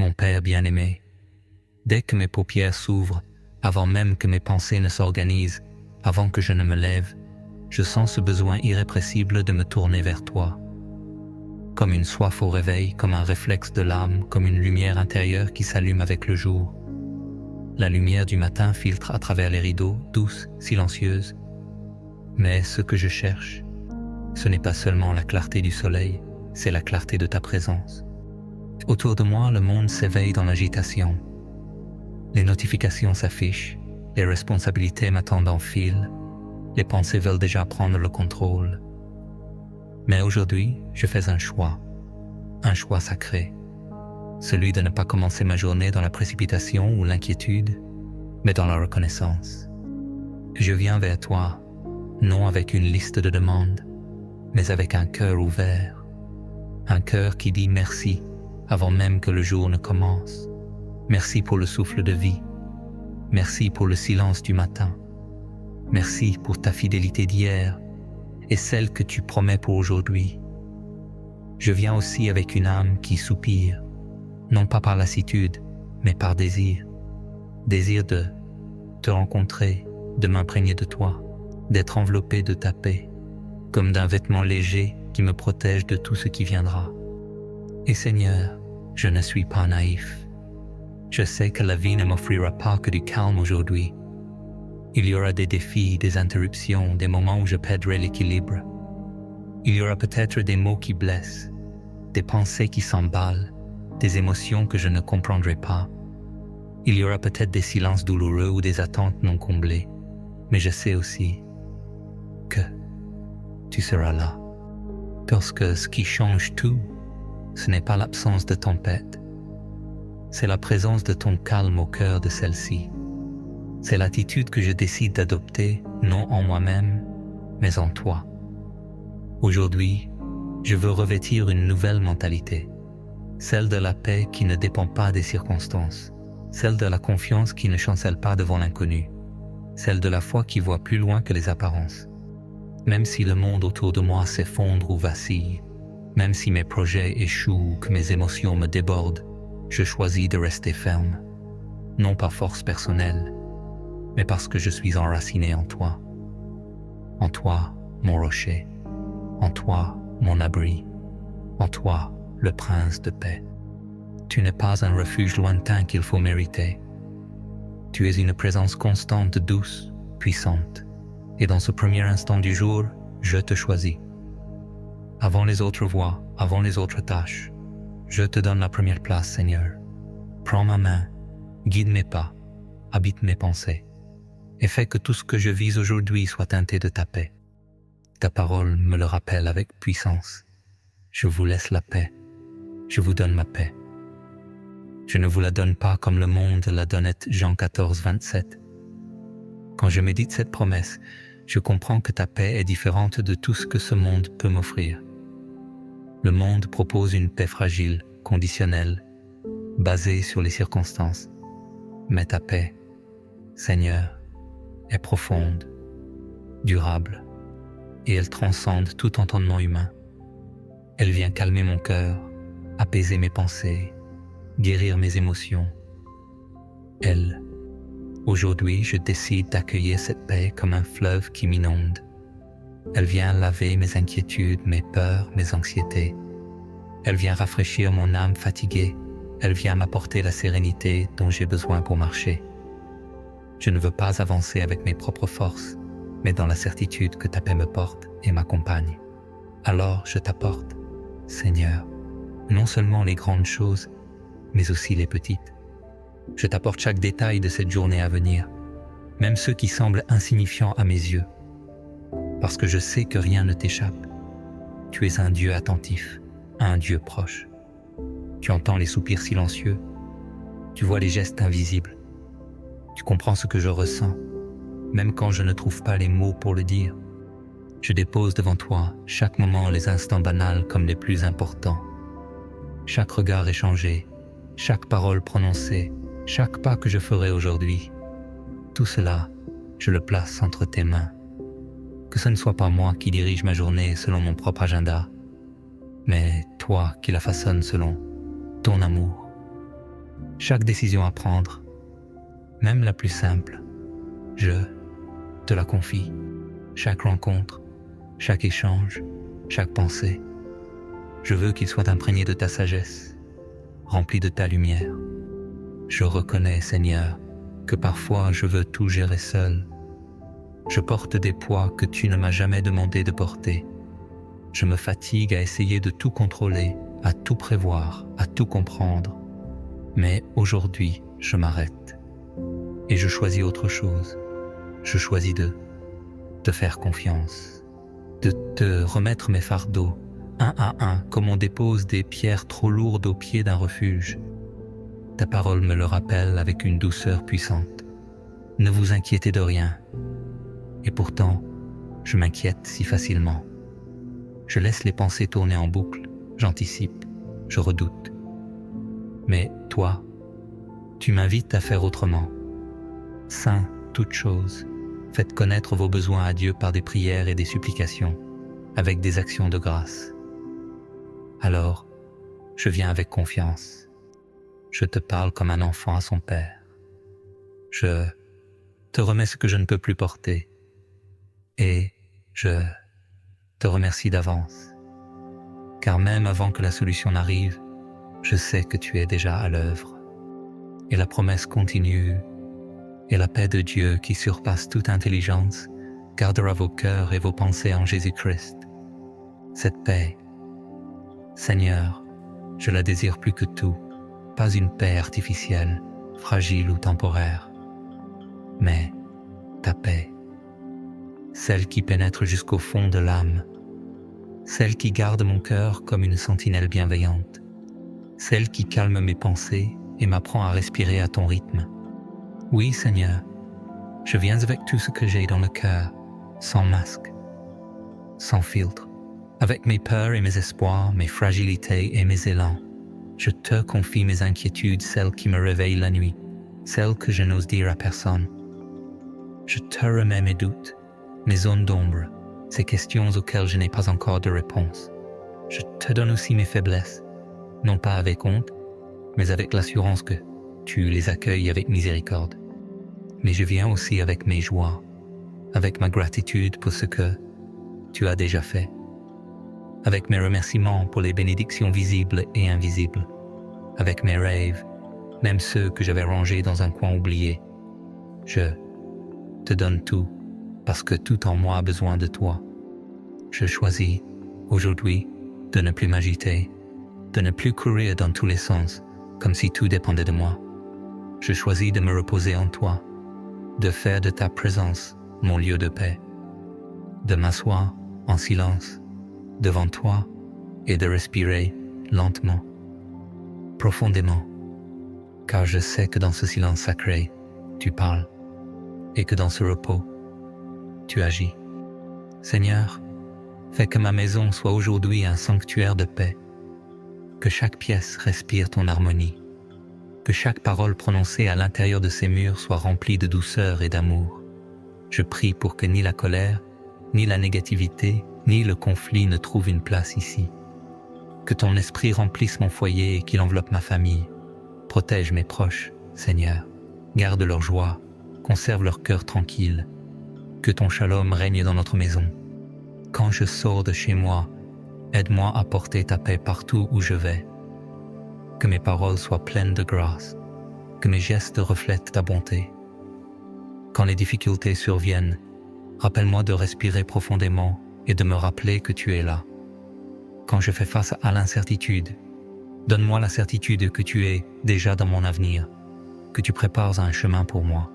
mon Père bien-aimé. Dès que mes paupières s'ouvrent, avant même que mes pensées ne s'organisent, avant que je ne me lève, je sens ce besoin irrépressible de me tourner vers toi. Comme une soif au réveil, comme un réflexe de l'âme, comme une lumière intérieure qui s'allume avec le jour. La lumière du matin filtre à travers les rideaux, douce, silencieuse. Mais ce que je cherche, ce n'est pas seulement la clarté du soleil, c'est la clarté de ta présence. Autour de moi, le monde s'éveille dans l'agitation. Les notifications s'affichent, les responsabilités m'attendent en file, les pensées veulent déjà prendre le contrôle. Mais aujourd'hui, je fais un choix sacré, celui de ne pas commencer ma journée dans la précipitation ou l'inquiétude, mais dans la reconnaissance. Je viens vers toi, non avec une liste de demandes, mais avec un cœur ouvert, un cœur qui dit merci avant même que le jour ne commence. Merci pour le souffle de vie, merci pour le silence du matin, merci pour ta fidélité d'hier et celle que tu promets pour aujourd'hui. Je viens aussi avec une âme qui soupire, non pas par lassitude, mais par désir. Désir de te rencontrer, de m'imprégner de toi, d'être enveloppé de ta paix, comme d'un vêtement léger qui me protège de tout ce qui viendra. Et Seigneur, je ne suis pas naïf. Je sais que la vie ne m'offrira pas que du calme aujourd'hui. Il y aura des défis, des interruptions, des moments où je perdrai l'équilibre. Il y aura peut-être des mots qui blessent, des pensées qui s'emballent, des émotions que je ne comprendrai pas. Il y aura peut-être des silences douloureux ou des attentes non comblées. Mais je sais aussi que tu seras là. Parce que ce qui change tout, ce n'est pas l'absence de tempête. C'est la présence de ton calme au cœur de celle-ci. C'est l'attitude que je décide d'adopter, non en moi-même, mais en toi. Aujourd'hui, je veux revêtir une nouvelle mentalité, celle de la paix qui ne dépend pas des circonstances, celle de la confiance qui ne chancelle pas devant l'inconnu, celle de la foi qui voit plus loin que les apparences. Même si le monde autour de moi s'effondre ou vacille, même si mes projets échouent ou que mes émotions me débordent, je choisis de rester ferme, non par force personnelle, mais parce que je suis enraciné en toi. En toi, mon rocher. En toi, mon abri. En toi, le prince de paix. Tu n'es pas un refuge lointain qu'il faut mériter. Tu es une présence constante, douce, puissante. Et dans ce premier instant du jour, je te choisis. Avant les autres voies, avant les autres tâches, je te donne la première place, Seigneur. Prends ma main, guide mes pas, habite mes pensées, et fais que tout ce que je vis aujourd'hui soit teinté de ta paix. Ta parole me le rappelle avec puissance. Je vous laisse la paix, je vous donne ma paix. Je ne vous la donne pas comme le monde la donnait, Jean 14, 27. Quand je médite cette promesse, je comprends que ta paix est différente de tout ce que ce monde peut m'offrir. Le monde propose une paix fragile, conditionnelle, basée sur les circonstances. Mais ta paix, Seigneur, est profonde, durable, et elle transcende tout entendement humain. Elle vient calmer mon cœur, apaiser mes pensées, guérir mes émotions. Aujourd'hui, je décide d'accueillir cette paix comme un fleuve qui m'inonde. Elle vient laver mes inquiétudes, mes peurs, mes anxiétés. Elle vient rafraîchir mon âme fatiguée. Elle vient m'apporter la sérénité dont j'ai besoin pour marcher. Je ne veux pas avancer avec mes propres forces, mais dans la certitude que ta paix me porte et m'accompagne. Alors je t'apporte, Seigneur, non seulement les grandes choses, mais aussi les petites. Je t'apporte chaque détail de cette journée à venir, même ceux qui semblent insignifiants à mes yeux, parce que je sais que rien ne t'échappe. Tu es un Dieu attentif, un Dieu proche. Tu entends les soupirs silencieux, tu vois les gestes invisibles. Tu comprends ce que je ressens, même quand je ne trouve pas les mots pour le dire. Je dépose devant toi chaque moment, les instants banals comme les plus importants. Chaque regard échangé, chaque parole prononcée, chaque pas que je ferai aujourd'hui. Tout cela, je le place entre tes mains. Que ce ne soit pas moi qui dirige ma journée selon mon propre agenda, mais toi qui la façonnes selon ton amour. Chaque décision à prendre, même la plus simple, je te la confie. Chaque rencontre, chaque échange, chaque pensée, je veux qu'il soit imprégné de ta sagesse, rempli de ta lumière. Je reconnais, Seigneur, que parfois je veux tout gérer seul. Je porte des poids que tu ne m'as jamais demandé de porter. Je me fatigue à essayer de tout contrôler, à tout prévoir, à tout comprendre. Mais aujourd'hui, je m'arrête. Et je choisis autre chose. Je choisis de te faire confiance, de te remettre mes fardeaux, un à un, comme on dépose des pierres trop lourdes au pied d'un refuge. Ta parole me le rappelle avec une douceur puissante. Ne vous inquiétez de rien. Et pourtant, je m'inquiète si facilement. Je laisse les pensées tourner en boucle, j'anticipe, je redoute. Mais toi, tu m'invites à faire autrement. Saint toute chose, faites connaître vos besoins à Dieu par des prières et des supplications, avec des actions de grâce. Alors, je viens avec confiance. Je te parle comme un enfant à son père. Je te remets ce que je ne peux plus porter. Et je te remercie d'avance. Car même avant que la solution n'arrive, je sais que tu es déjà à l'œuvre. Et la promesse continue, et la paix de Dieu qui surpasse toute intelligence gardera vos cœurs et vos pensées en Jésus-Christ. Cette paix, Seigneur, je la désire plus que tout, pas une paix artificielle, fragile ou temporaire, mais ta paix, celle qui pénètre jusqu'au fond de l'âme, celle qui garde mon cœur comme une sentinelle bienveillante, celle qui calme mes pensées et m'apprend à respirer à ton rythme. Oui, Seigneur, je viens avec tout ce que j'ai dans le cœur, sans masque, sans filtre, avec mes peurs et mes espoirs, mes fragilités et mes élans. Je te confie mes inquiétudes, celles qui me réveillent la nuit, celles que je n'ose dire à personne. Je te remets mes doutes, mes zones d'ombre, ces questions auxquelles je n'ai pas encore de réponse. Je te donne aussi mes faiblesses, non pas avec honte, mais avec l'assurance que tu les accueilles avec miséricorde. Mais je viens aussi avec mes joies, avec ma gratitude pour ce que tu as déjà fait, avec mes remerciements pour les bénédictions visibles et invisibles, avec mes rêves, même ceux que j'avais rangés dans un coin oublié. Je te donne tout, parce que tout en moi a besoin de toi. Je choisis, aujourd'hui, de ne plus m'agiter, de ne plus courir dans tous les sens, comme si tout dépendait de moi. Je choisis de me reposer en toi, de faire de ta présence mon lieu de paix, de m'asseoir en silence devant toi et de respirer lentement, profondément, car je sais que dans ce silence sacré, tu parles, et que dans ce repos, tu agis. Seigneur, fais que ma maison soit aujourd'hui un sanctuaire de paix, que chaque pièce respire ton harmonie, que chaque parole prononcée à l'intérieur de ces murs soit remplie de douceur et d'amour. Je prie pour que ni la colère, ni la négativité, ni le conflit ne trouvent une place ici. Que ton esprit remplisse mon foyer et qu'il enveloppe ma famille. Protège mes proches, Seigneur. Garde leur joie, conserve leur cœur tranquille. Que ton shalom règne dans notre maison. Quand je sors de chez moi, aide-moi à porter ta paix partout où je vais. Que mes paroles soient pleines de grâce, que mes gestes reflètent ta bonté. Quand les difficultés surviennent, rappelle-moi de respirer profondément et de me rappeler que tu es là. Quand je fais face à l'incertitude, donne-moi la certitude que tu es déjà dans mon avenir, que tu prépares un chemin pour moi.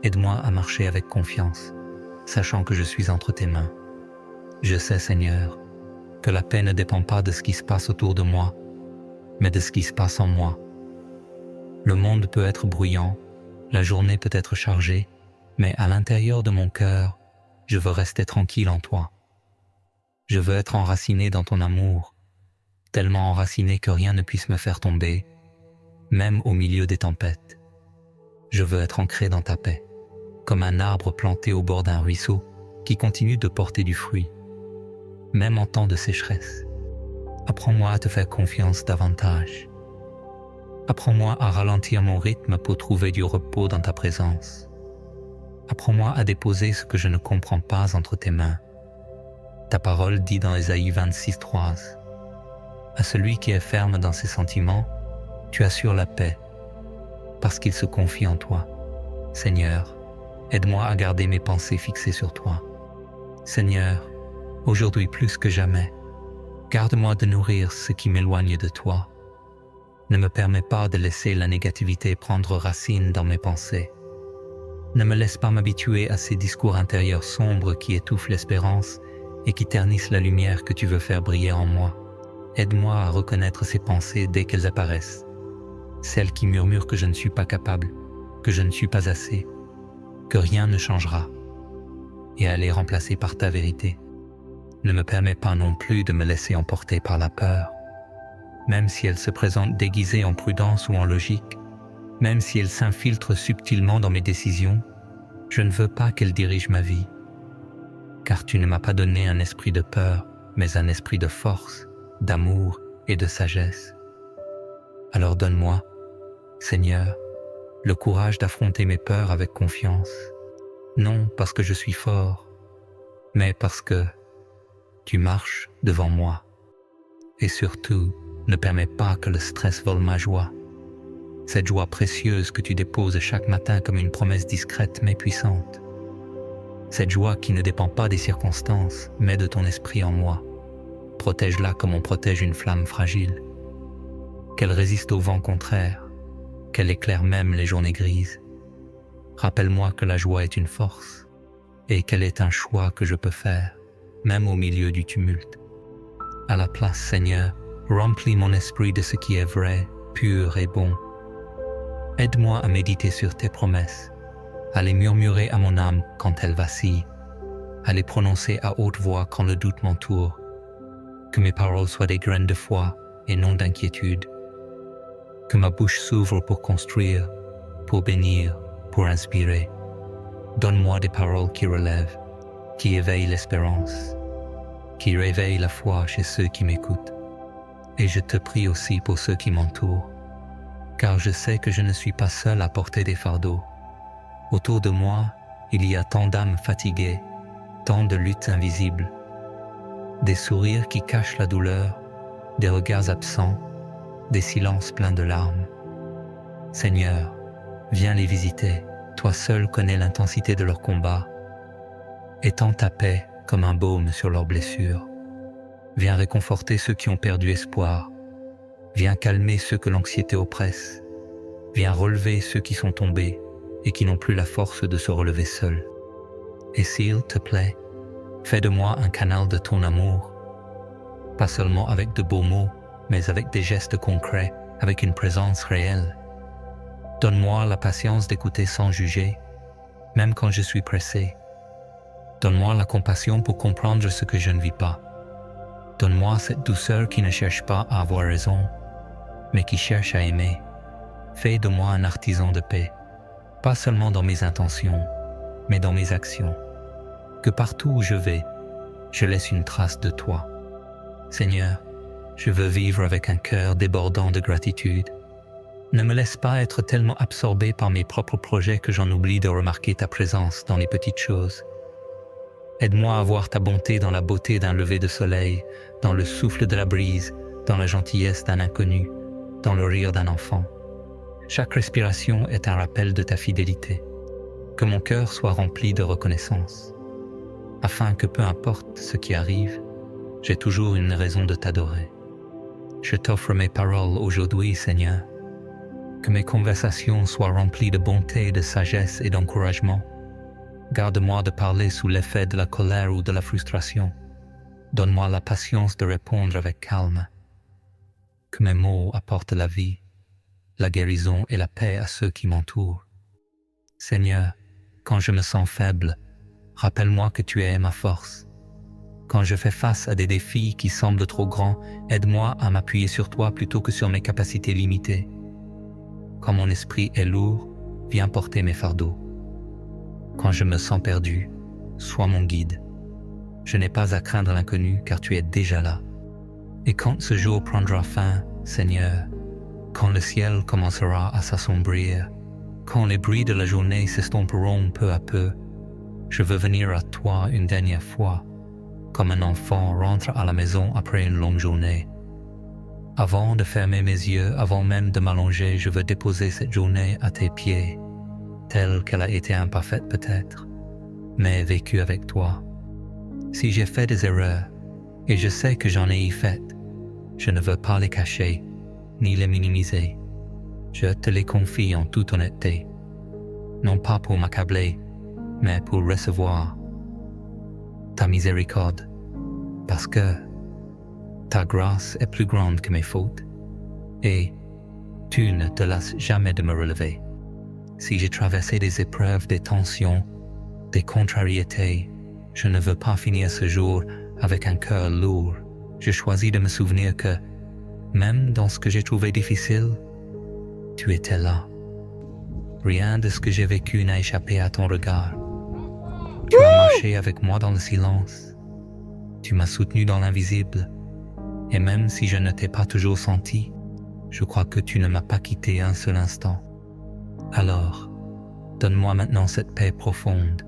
Aide-moi à marcher avec confiance, sachant que je suis entre tes mains. Je sais, Seigneur, que la paix ne dépend pas de ce qui se passe autour de moi, mais de ce qui se passe en moi. Le monde peut être bruyant, la journée peut être chargée, mais à l'intérieur de mon cœur, je veux rester tranquille en toi. Je veux être enraciné dans ton amour, tellement enraciné que rien ne puisse me faire tomber, même au milieu des tempêtes. Je veux être ancré dans ta paix, comme un arbre planté au bord d'un ruisseau qui continue de porter du fruit, même en temps de sécheresse. Apprends-moi à te faire confiance davantage. Apprends-moi à ralentir mon rythme pour trouver du repos dans ta présence. Apprends-moi à déposer ce que je ne comprends pas entre tes mains. Ta parole dit dans Ésaïe 26:3 « À celui qui est ferme dans ses sentiments, tu assures la paix, parce qu'il se confie en toi. Seigneur, aide-moi à garder mes pensées fixées sur toi. Seigneur, aujourd'hui plus que jamais, garde-moi de nourrir ce qui m'éloigne de toi. Ne me permets pas de laisser la négativité prendre racine dans mes pensées. Ne me laisse pas m'habituer à ces discours intérieurs sombres qui étouffent l'espérance et qui ternissent la lumière que tu veux faire briller en moi. Aide-moi à reconnaître ces pensées dès qu'elles apparaissent. Celles qui murmurent que je ne suis pas capable, que je ne suis pas assez, que rien ne changera, et à les remplacer par ta vérité. Ne me permets pas non plus de me laisser emporter par la peur, même si elle se présente déguisée en prudence ou en logique, même si elle s'infiltre subtilement dans mes décisions, je ne veux pas qu'elle dirige ma vie. Car tu ne m'as pas donné un esprit de peur, mais un esprit de force, d'amour et de sagesse. Alors donne-moi, Seigneur, le courage d'affronter mes peurs avec confiance, non parce que je suis fort, mais parce que tu marches devant moi. Et surtout, ne permets pas que le stress vole ma joie. Cette joie précieuse que tu déposes chaque matin comme une promesse discrète mais puissante. Cette joie qui ne dépend pas des circonstances, mais de ton esprit en moi. Protège-la comme on protège une flamme fragile. Qu'elle résiste au vent contraire, qu'elle éclaire même les journées grises. Rappelle-moi que la joie est une force, et qu'elle est un choix que je peux faire, même au milieu du tumulte. À la place, Seigneur, remplis mon esprit de ce qui est vrai, pur et bon. Aide-moi à méditer sur tes promesses, à les murmurer à mon âme quand elle vacille, à les prononcer à haute voix quand le doute m'entoure. Que mes paroles soient des graines de foi et non d'inquiétude. Que ma bouche s'ouvre pour construire, pour bénir, pour inspirer. Donne-moi des paroles qui relèvent, qui éveillent l'espérance, qui réveillent la foi chez ceux qui m'écoutent. Et je te prie aussi pour ceux qui m'entourent, car je sais que je ne suis pas seul à porter des fardeaux. Autour de moi, il y a tant d'âmes fatiguées, tant de luttes invisibles, des sourires qui cachent la douleur, des regards absents, des silences pleins de larmes. Seigneur, viens les visiter, toi seul connais l'intensité de leur combat. Étends ta paix comme un baume sur leurs blessures. Viens réconforter ceux qui ont perdu espoir. Viens calmer ceux que l'anxiété oppresse. Viens relever ceux qui sont tombés et qui n'ont plus la force de se relever seuls. Et s'il te plaît, fais de moi un canal de ton amour, pas seulement avec de beaux mots, mais avec des gestes concrets, avec une présence réelle. Donne-moi la patience d'écouter sans juger, même quand je suis pressé. Donne-moi la compassion pour comprendre ce que je ne vis pas. Donne-moi cette douceur qui ne cherche pas à avoir raison, mais qui cherche à aimer. Fais de moi un artisan de paix, pas seulement dans mes intentions, mais dans mes actions. Que partout où je vais, je laisse une trace de toi. Seigneur, je veux vivre avec un cœur débordant de gratitude. Ne me laisse pas être tellement absorbé par mes propres projets que j'en oublie de remarquer ta présence dans les petites choses. Aide-moi à voir ta bonté dans la beauté d'un lever de soleil, dans le souffle de la brise, dans la gentillesse d'un inconnu, dans le rire d'un enfant. Chaque respiration est un rappel de ta fidélité. Que mon cœur soit rempli de reconnaissance, afin que peu importe ce qui arrive, j'ai toujours une raison de t'adorer. Je t'offre mes paroles aujourd'hui, Seigneur. Que mes conversations soient remplies de bonté, de sagesse et d'encouragement. Garde-moi de parler sous l'effet de la colère ou de la frustration. Donne-moi la patience de répondre avec calme. Que mes mots apportent la vie, la guérison et la paix à ceux qui m'entourent. Seigneur, quand je me sens faible, rappelle-moi que tu es ma force. Quand je fais face à des défis qui semblent trop grands, aide-moi à m'appuyer sur toi plutôt que sur mes capacités limitées. Quand mon esprit est lourd, viens porter mes fardeaux. Quand je me sens perdu, sois mon guide. Je n'ai pas à craindre l'inconnu car tu es déjà là. Et quand ce jour prendra fin, Seigneur, Quand le ciel commencera à s'assombrir, quand les bruits de la journée s'estomperont peu à peu, je veux venir à toi une dernière fois, comme un enfant rentre à la maison après une longue journée. Avant de fermer mes yeux, avant même de m'allonger, je veux déposer cette journée à tes pieds, telle qu'elle a été imparfaite peut-être, mais vécue avec toi. Si j'ai fait des erreurs, et je sais que j'en ai y faites, je ne veux pas les cacher, ni les minimiser. Je te les confie en toute honnêteté, non pas pour m'accabler, mais pour recevoir ta miséricorde, parce que ta grâce est plus grande que mes fautes, et tu ne te lasses jamais de me relever. Si j'ai traversé des épreuves, des tensions, des contrariétés, je ne veux pas finir ce jour avec un cœur lourd. Je choisis de me souvenir que, même dans ce que j'ai trouvé difficile, tu étais là. Rien de ce que j'ai vécu n'a échappé à ton regard. Tu as marché avec moi dans le silence. Tu m'as soutenu dans l'invisible. Et même si je ne t'ai pas toujours senti, je crois que tu ne m'as pas quitté un seul instant. Alors, donne-moi maintenant cette paix profonde,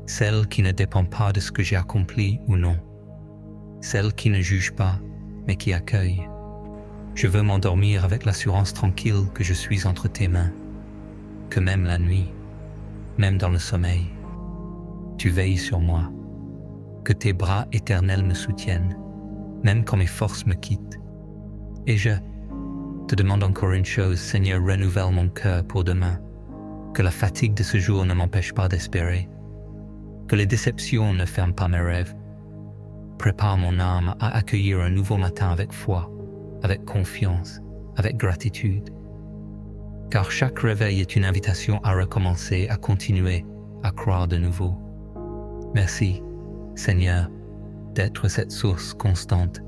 celle qui ne dépend pas de ce que j'ai accompli ou non, celle qui ne juge pas, mais qui accueille. Je veux m'endormir avec l'assurance tranquille que je suis entre tes mains, que même la nuit, même dans le sommeil, tu veilles sur moi, que tes bras éternels me soutiennent, même quand mes forces me quittent. Et je te demande encore une chose, Seigneur, renouvelle mon cœur pour demain, que la fatigue de ce jour ne m'empêche pas d'espérer, que les déceptions ne ferment pas mes rêves. Prépare mon âme à accueillir un nouveau matin avec foi, avec confiance, avec gratitude. Car chaque réveil est une invitation à recommencer, à continuer, à croire de nouveau. Merci, Seigneur, d'être cette source constante,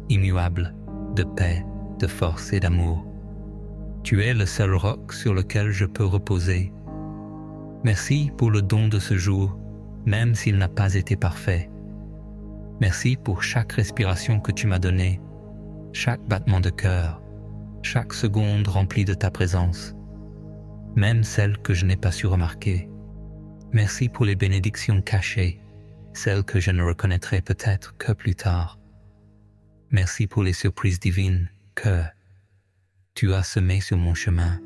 immuable, de paix, de force et d'amour. Tu es le seul roc sur lequel je peux reposer. Merci pour le don de ce jour, même s'il n'a pas été parfait. Merci pour chaque respiration que tu m'as donnée, chaque battement de cœur, chaque seconde remplie de ta présence, même celle que je n'ai pas su remarquer. Merci pour les bénédictions cachées, celles que je ne reconnaîtrai peut-être que plus tard. Merci pour les surprises divines que tu as semées sur mon chemin.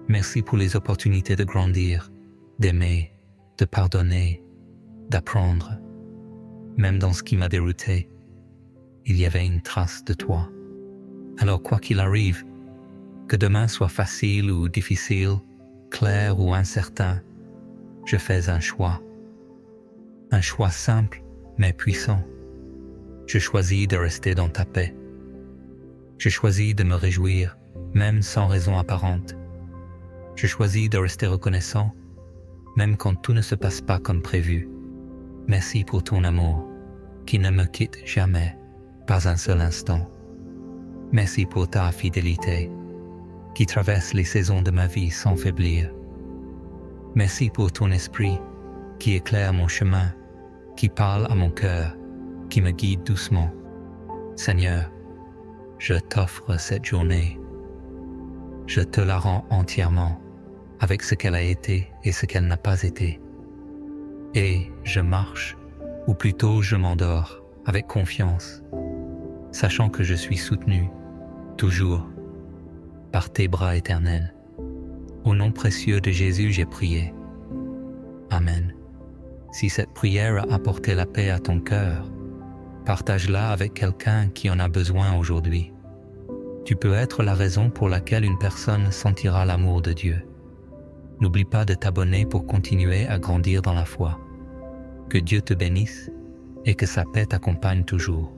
Merci pour les opportunités de grandir, d'aimer, de pardonner, d'apprendre. Même dans ce qui m'a dérouté, il y avait une trace de toi. Alors quoi qu'il arrive, que demain soit facile ou difficile, clair ou incertain, je fais un choix simple mais puissant. Je choisis de rester dans ta paix. Je choisis de me réjouir, même sans raison apparente. Je choisis de rester reconnaissant, même quand tout ne se passe pas comme prévu. Merci pour ton amour, qui ne me quitte jamais, pas un seul instant. Merci pour ta fidélité, qui traverse les saisons de ma vie sans faiblir. Merci pour ton esprit, qui éclaire mon chemin, qui parle à mon cœur, qui me guide doucement. Seigneur, je t'offre cette journée. Je te la rends entièrement, avec ce qu'elle a été et ce qu'elle n'a pas été. Et je marche, ou plutôt je m'endors, avec confiance, sachant que je suis soutenu, toujours, par tes bras éternels. Au nom précieux de Jésus, j'ai prié. Amen. Si cette prière a apporté la paix à ton cœur, partage-la avec quelqu'un qui en a besoin aujourd'hui. Tu peux être la raison pour laquelle une personne sentira l'amour de Dieu. N'oublie pas de t'abonner pour continuer à grandir dans la foi. Que Dieu te bénisse et que sa paix t'accompagne toujours.